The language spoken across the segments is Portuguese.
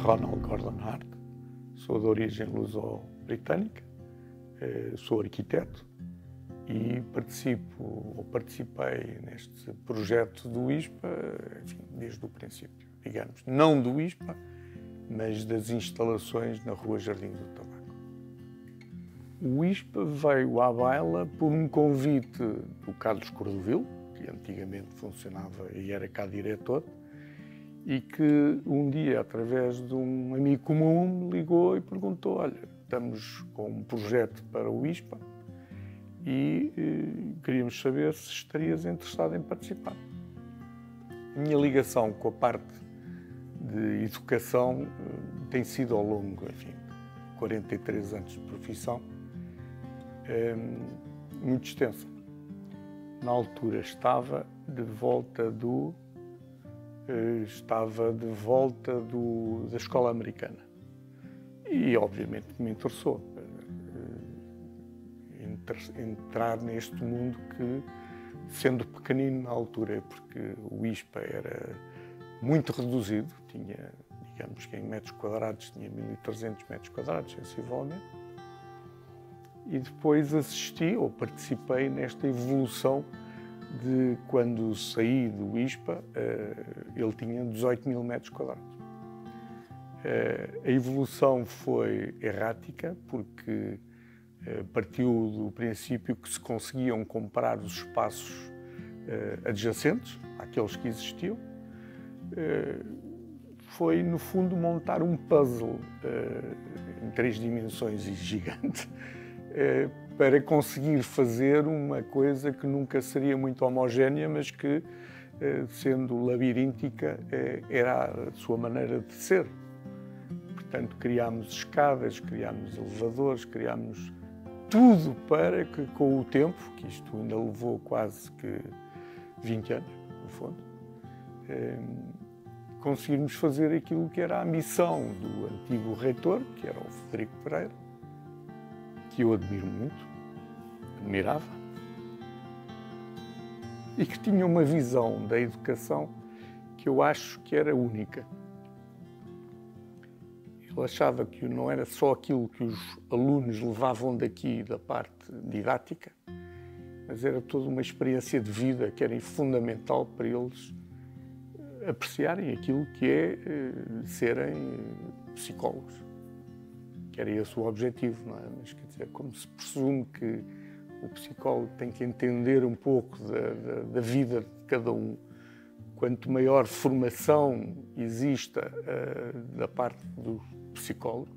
Ronald Gordon Hart, sou de origem luso-britânica, sou arquiteto e participei neste projeto do ISPA, enfim, desde o princípio, digamos, não do ISPA, mas das instalações na Rua Jardim do Tabaco. O ISPA veio à baila por um convite do Carlos Cordovil, que antigamente funcionava e era cá diretor, e que um dia, através de um amigo comum, me ligou e perguntou: olha, estamos com um projeto para o ISPA e queríamos saber se estarias interessado em participar. A minha ligação com a parte de educação tem sido ao longo, enfim, 43 anos de profissão, muito extensa. Na altura estava de volta da escola americana e obviamente me interessou entrar neste mundo que, sendo pequenino na altura, porque o ISPA era muito reduzido, tinha, digamos que em metros quadrados, tinha 1.300 metros quadrados, sensivelmente, e depois assisti ou participei nesta evolução de quando saí do ISPA, ele tinha 18.000 metros quadrados. A evolução foi errática porque partiu do princípio que se conseguiam comprar os espaços adjacentes àqueles que existiam. Foi, no fundo, montar um puzzle em 3 dimensões e gigante para conseguir fazer uma coisa que nunca seria muito homogénea, mas que, sendo labiríntica, era a sua maneira de ser. Portanto, criámos escadas, criámos elevadores, criámos tudo para que, com o tempo, que isto ainda levou quase que 20 anos, no fundo, conseguirmos fazer aquilo que era a missão do antigo reitor, que era o Frederico Pereira, que eu admiro muito, admirava, e que tinha uma visão da educação que eu acho que era única. Ele achava que não era só aquilo que os alunos levavam daqui da parte didática, mas era toda uma experiência de vida que era fundamental para eles apreciarem aquilo que é serem psicólogos, que era esse o objetivo, não é? Mas, quer dizer, como se presume que o psicólogo tem que entender um pouco da vida de cada um, quanto maior formação exista da parte do psicólogo,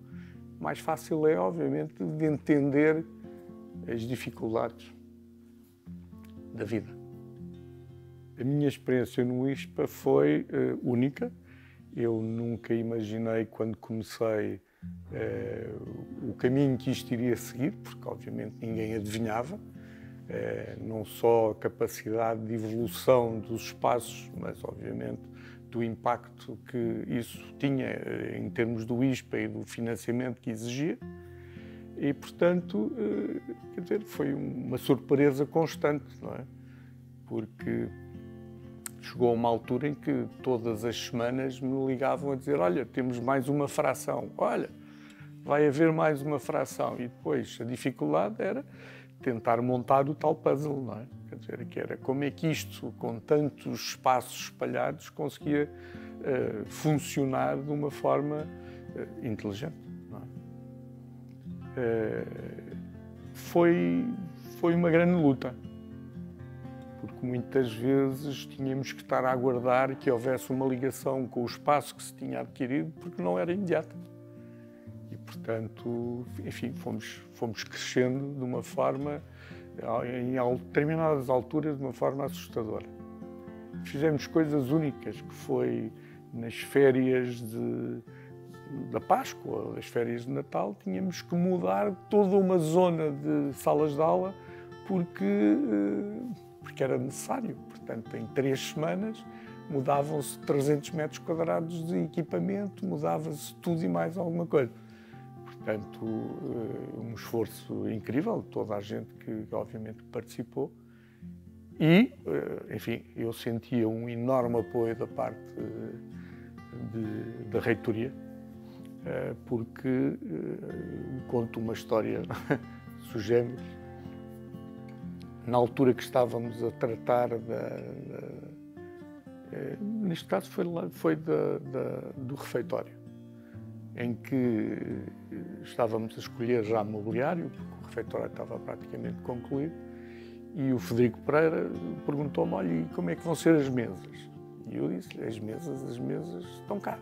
mais fácil é, obviamente, de entender as dificuldades da vida. A minha experiência no ISPA foi única. Eu nunca imaginei, quando comecei, o caminho que isto iria seguir, porque obviamente ninguém adivinhava, não só a capacidade de evolução dos espaços, mas obviamente do impacto que isso tinha em termos do ISPA e do financiamento que exigia. E, portanto, quer dizer, foi uma surpresa constante, não é? Porque chegou a uma altura em que todas as semanas me ligavam a dizer: olha, temos mais uma fração, olha, vai haver mais uma fração. E depois a dificuldade era tentar montar o tal puzzle, não é? Quer dizer, que era como é que isto, com tantos espaços espalhados, conseguia funcionar de uma forma inteligente, não é? Foi uma grande luta, porque muitas vezes tínhamos que estar a aguardar que houvesse uma ligação com o espaço que se tinha adquirido, porque não era imediata. E, portanto, enfim, fomos crescendo de uma forma, em determinadas alturas, de uma forma assustadora. Fizemos coisas únicas, que foi nas férias da Páscoa, as férias de Natal, tínhamos que mudar toda uma zona de salas de aula porque era necessário. Portanto, em 3 semanas mudavam-se 300 metros quadrados de equipamento, mudava-se tudo e mais alguma coisa. Portanto, um esforço incrível de toda a gente que, obviamente, participou. E, enfim, eu sentia um enorme apoio da parte da reitoria, porque conto uma história sugênere. Na altura que estávamos a tratar neste caso foi do refeitório, em que estávamos a escolher já mobiliário, porque o refeitório estava praticamente concluído, e o Frederico Pereira perguntou-me: olha, e como é que vão ser as mesas? E eu disse: as mesas estão cá.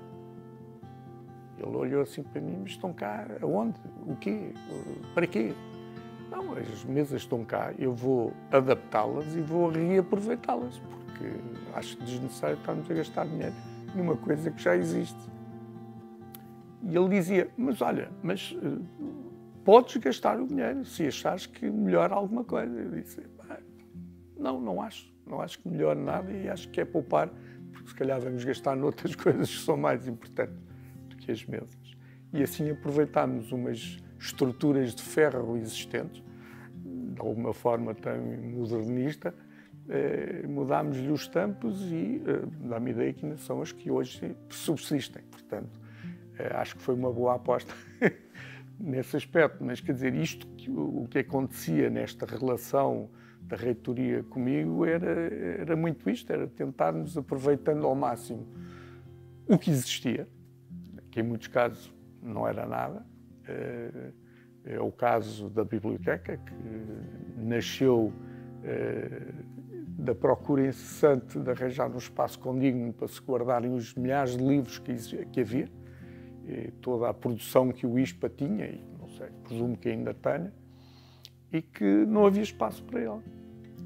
Ele olhou assim para mim: mas estão cá aonde? O quê? Para quê? Não, as mesas estão cá, eu vou adaptá-las e vou reaproveitá-las, porque acho desnecessário estarmos a gastar dinheiro numa coisa que já existe. E ele dizia: mas olha, podes gastar o dinheiro se achares que melhora alguma coisa. Eu disse: não acho que melhore nada, e acho que é poupar, porque se calhar vamos gastar noutras coisas que são mais importantes do que as mesas. E assim aproveitámos umas estruturas de ferro existentes, de alguma forma também modernista, mudámos-lhe os tampos e dá-me a ideia que ainda são as que hoje subsistem. Portanto, acho que foi uma boa aposta nesse aspecto. Mas, quer dizer, o que acontecia nesta relação da reitoria comigo era muito isto, era tentarmos, aproveitando ao máximo o que existia, que em muitos casos não era nada. É o caso da biblioteca, que nasceu da procura incessante de arranjar um espaço condigno para se guardarem os milhares de livros que havia, e toda a produção que o ISPA tinha, e não sei, presumo que ainda tenha, e que não havia espaço para ele.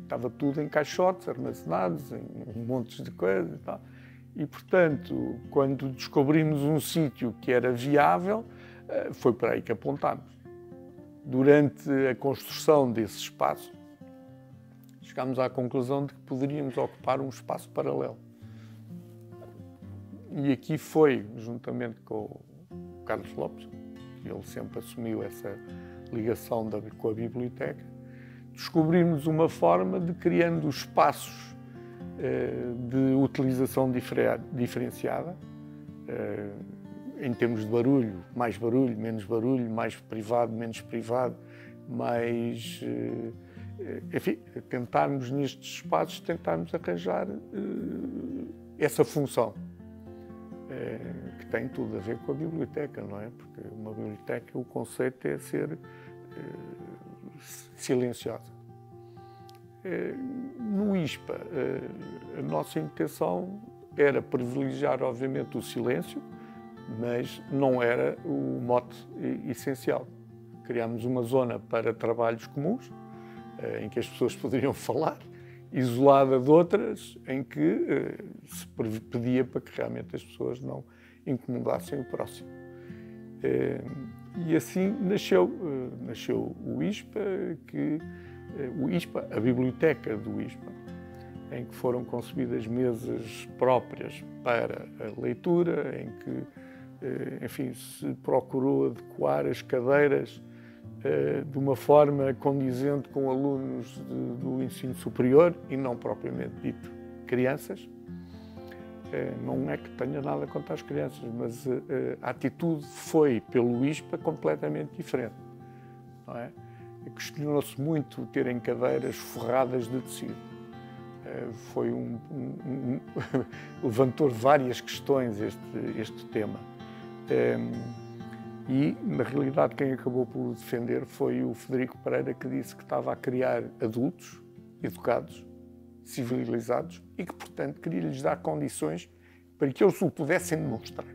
Estava tudo em caixotes, armazenados, em montes de coisas e tal. E, portanto, quando descobrimos um sítio que era viável, foi para aí que apontámos. Durante a construção desse espaço, chegámos à conclusão de que poderíamos ocupar um espaço paralelo. E aqui foi, juntamente com o Carlos Lopes, que ele sempre assumiu essa ligação com a biblioteca, descobrimos uma forma de, criando espaços de utilização diferenciada, em termos de barulho, menos barulho, mais privado, menos privado, mais... enfim, tentarmos nestes espaços, tentarmos arranjar essa função, que tem tudo a ver com a biblioteca, não é? Porque uma biblioteca, o conceito é ser silenciosa. No ISPA, a nossa intenção era privilegiar, obviamente, o silêncio, mas não era o mote essencial. Criámos uma zona para trabalhos comuns, em que as pessoas poderiam falar, isolada de outras, em que se pedia para que realmente as pessoas não incomodassem o próximo. E assim nasceu o ISPA, a biblioteca do ISPA, em que foram concebidas mesas próprias para a leitura, em que, enfim, se procurou adequar as cadeiras de uma forma condizente com alunos do ensino superior e não propriamente dito crianças. Não é que tenha nada contra as crianças, mas a atitude foi, pelo ISPA, completamente diferente. Não é? Questionou-se muito terem cadeiras forradas de tecido. Foi levantou várias questões este tema. E, na realidade, quem acabou por defender foi o Frederico Pereira, que disse que estava a criar adultos educados, civilizados, e que, portanto, queria-lhes dar condições para que eles o pudessem demonstrar.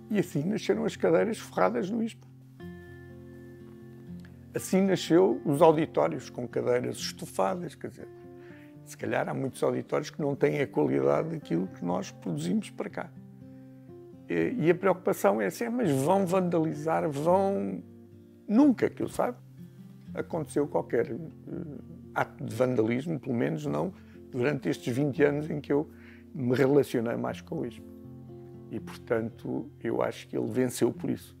E assim nasceram as cadeiras forradas no ISPA. Assim nasceu os auditórios com cadeiras estofadas, quer dizer, se calhar há muitos auditórios que não têm a qualidade daquilo que nós produzimos para cá. E a preocupação é assim: mas vão vandalizar, vão... Nunca, que eu saiba, aconteceu qualquer ato de vandalismo, pelo menos não durante estes 20 anos em que eu me relacionei mais com o ISPA. E, portanto, eu acho que ele venceu por isso.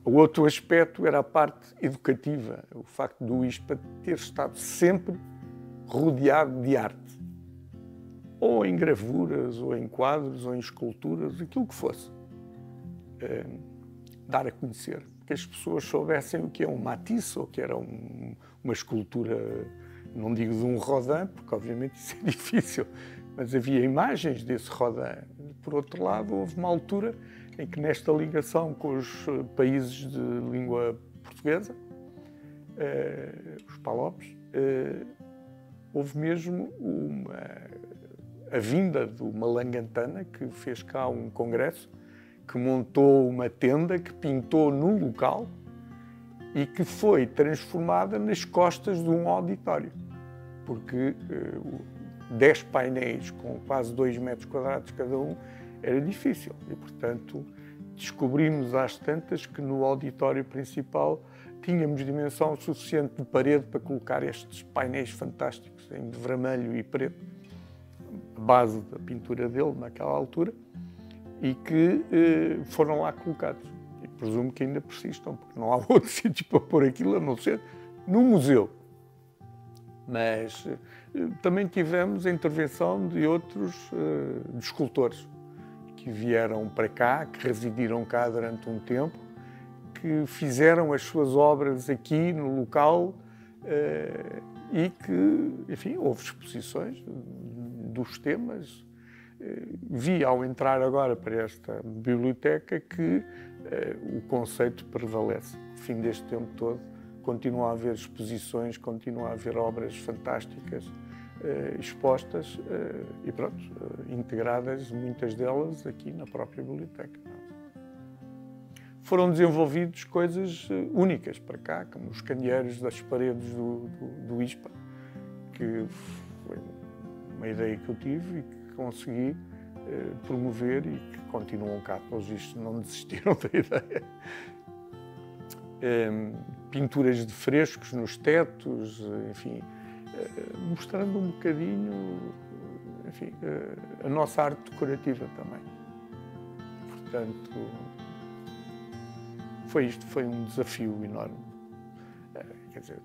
O outro aspecto era a parte educativa, o facto do ISPA ter estado sempre rodeado de arte. ou em gravuras, ou em quadros, ou em esculturas, aquilo que fosse. Dar a conhecer, que as pessoas soubessem o que é um Matisse, ou que era uma escultura, não digo de um Rodin, porque obviamente isso é difícil, mas havia imagens desse Rodin. Por outro lado, houve uma altura em que nesta ligação com os países de língua portuguesa, os PALOPs, houve mesmo a vinda do Malangantana, que fez cá um congresso, que montou uma tenda, que pintou no local e que foi transformada nas costas de um auditório, porque 10 painéis com quase 2 metros quadrados cada um era difícil e, portanto, descobrimos às tantas que no auditório principal tínhamos dimensão suficiente de parede para colocar estes painéis fantásticos em vermelho e preto, a base da pintura dele naquela altura, e que foram lá colocados. E presumo que ainda persistam, porque não há outro sítio para pôr aquilo a não ser no museu. Mas também tivemos a intervenção de outros de escultores que vieram para cá, que residiram cá durante um tempo, que fizeram as suas obras aqui no local e que, enfim, houve exposições dos temas. Vi ao entrar agora para esta biblioteca que o conceito prevalece. No fim deste tempo todo, continua a haver exposições, continua a haver obras fantásticas expostas e, pronto, integradas, muitas delas, aqui na própria biblioteca. Foram desenvolvidas coisas únicas para cá, como os candeeiros das paredes do ISPA, que foi uma ideia que eu tive e que consegui promover e que continuam cá, pelos vistos não desistiram da ideia. Pinturas de frescos nos tetos, enfim, mostrando um bocadinho, enfim, a nossa arte decorativa também. Portanto, foi um desafio enorme. Quer dizer,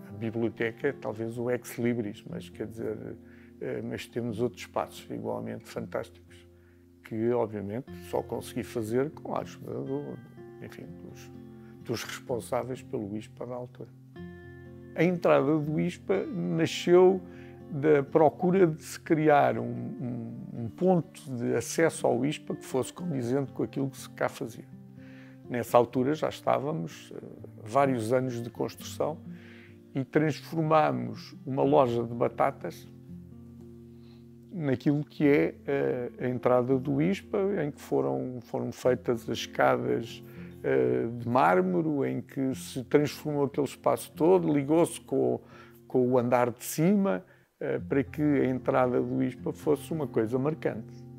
a biblioteca é talvez o ex-libris, mas quer dizer, mas temos outros espaços igualmente fantásticos que, obviamente, só consegui fazer com a ajuda dos responsáveis pelo ISPA da altura. A entrada do ISPA nasceu da procura de se criar um ponto de acesso ao ISPA que fosse condizente com aquilo que se cá fazia. Nessa altura já estávamos vários anos de construção e transformámos uma loja de batatas naquilo que é a entrada do ISPA, em que foram feitas as escadas de mármore, em que se transformou aquele espaço todo, ligou-se com o andar de cima, para que a entrada do ISPA fosse uma coisa marcante.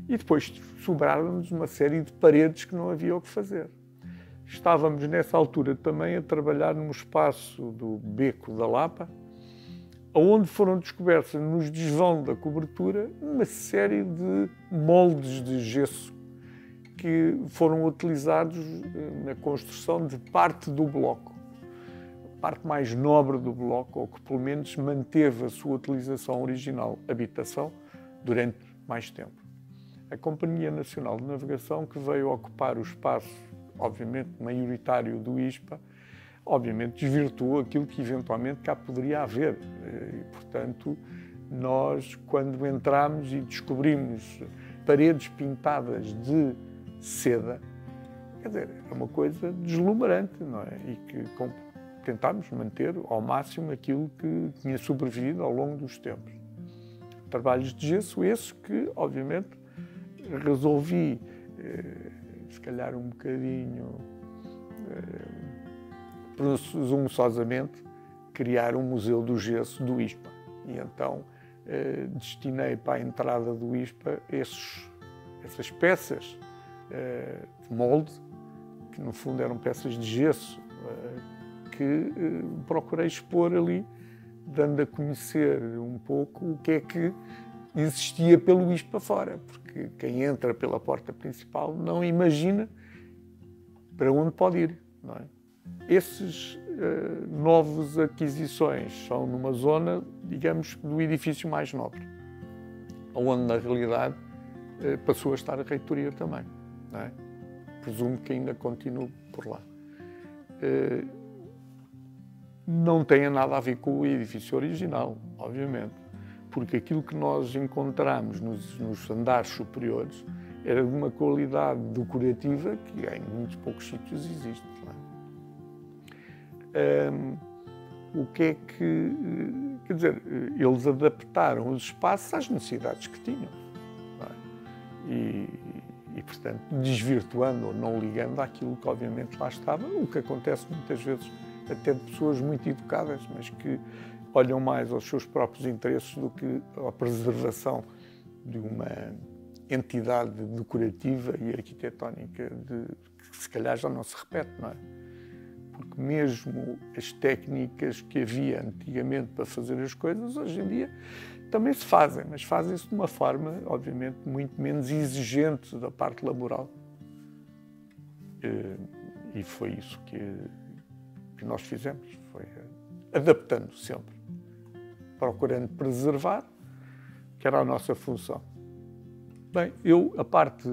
E depois sobraram-nos uma série de paredes que não havia o que fazer. Estávamos nessa altura também a trabalhar num espaço do Beco da Lapa, onde foram descobertas nos desvão da cobertura uma série de moldes de gesso que foram utilizados na construção de parte do bloco, a parte mais nobre do bloco, ou que pelo menos manteve a sua utilização original, habitação, durante mais tempo. A Companhia Nacional de Navegação, que veio ocupar o espaço, obviamente, maioritário do ISPA, obviamente desvirtuou aquilo que eventualmente cá poderia haver. E, portanto, nós, quando entramos e descobrimos paredes pintadas de seda, quer dizer, é uma coisa deslumbrante, não é? E que tentámos manter ao máximo aquilo que tinha sobrevivido ao longo dos tempos. Trabalhos de gesso esses que, obviamente, resolvi, se calhar um bocadinho presunçosamente, criar um museu do gesso do ISPA. E então destinei para a entrada do ISPA essas peças de molde, que no fundo eram peças de gesso, que procurei expor ali, dando a conhecer um pouco o que é que existia pelo ISPA fora, porque quem entra pela porta principal não imagina para onde pode ir, não é? Esses novas aquisições são numa zona, digamos, do edifício mais nobre. onde na realidade passou a estar a reitoria também, não é? Presumo que ainda continue por lá. Não tem nada a ver com o edifício original, obviamente, porque aquilo que nós encontramos nos andares superiores era de uma qualidade decorativa que em muitos poucos sítios existe. Não é? O que é que... Quer dizer, eles adaptaram os espaços às necessidades que tinham. Não é? E, portanto, desvirtuando ou não ligando àquilo que obviamente lá estava, o que acontece muitas vezes até de pessoas muito educadas, mas que olham mais aos seus próprios interesses do que à preservação de uma entidade decorativa e arquitetónica que se calhar já não se repete, não é? Porque mesmo as técnicas que havia antigamente para fazer as coisas, hoje em dia também se fazem, mas fazem-se de uma forma, obviamente, muito menos exigente da parte laboral. E foi isso que nós fizemos, foi adaptando sempre, procurando preservar, que era a nossa função. Bem, a parte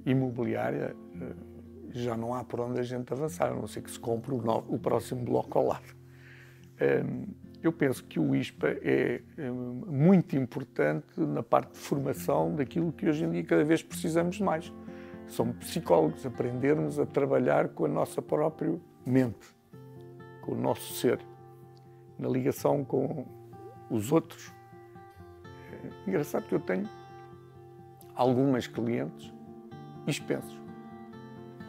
imobiliária, já não há por onde a gente avançar, a não ser que se compre o próximo bloco ao lado. Eu penso que o ISPA é muito importante na parte de formação daquilo que hoje em dia cada vez precisamos de mais. Somos psicólogos, aprendermos a trabalhar com a nossa própria mente, com o nosso ser, na ligação com os outros. É engraçado que eu tenho algumas clientes ispensos,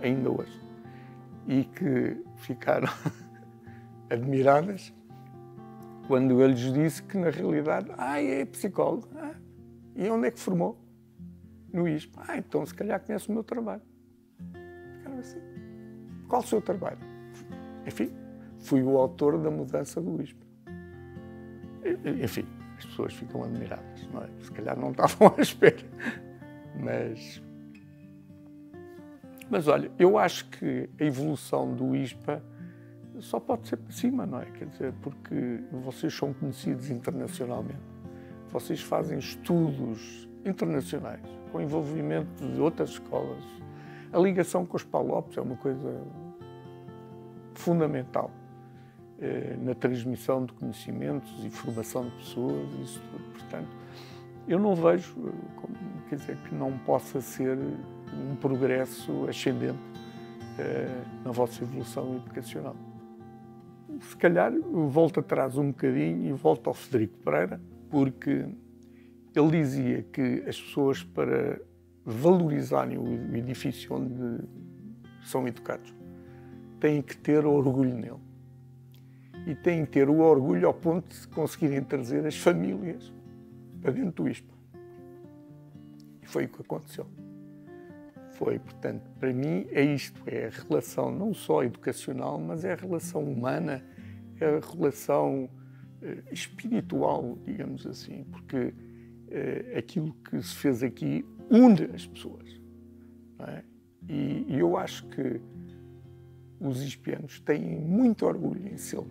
ainda hoje, e que ficaram admiradas quando eu lhes disse que, na realidade, é psicólogo. E onde é que formou? No ISPA. Então, se calhar conhece o meu trabalho. Ficaram assim. Qual o seu trabalho? Enfim, fui o autor da mudança do ISPA. Enfim, as pessoas ficam admiradas, não é? Se calhar não estavam à espera. Mas olha, eu acho que a evolução do ISPA só pode ser para cima, não é? Quer dizer, porque vocês são conhecidos internacionalmente. Vocês fazem estudos internacionais, com envolvimento de outras escolas. A ligação com os PALOPs é uma coisa fundamental na transmissão de conhecimentos e formação de pessoas, isso tudo. Portanto, eu não vejo, quer dizer, que não possa ser um progresso ascendente na vossa evolução educacional. Se calhar volto atrás um bocadinho e volto ao Frederico Pereira, porque ele dizia que as pessoas, para valorizarem o edifício onde são educados, têm que ter orgulho nele. E têm que ter o orgulho ao ponto de conseguirem trazer as famílias para dentro do ISPA. E foi o que aconteceu. Foi, portanto, para mim é isto, é a relação não só educacional, mas é a relação humana, é a relação espiritual, digamos assim, porque aquilo que se fez aqui une as pessoas. Não é? E eu acho que os ispianos têm muito orgulho em ser.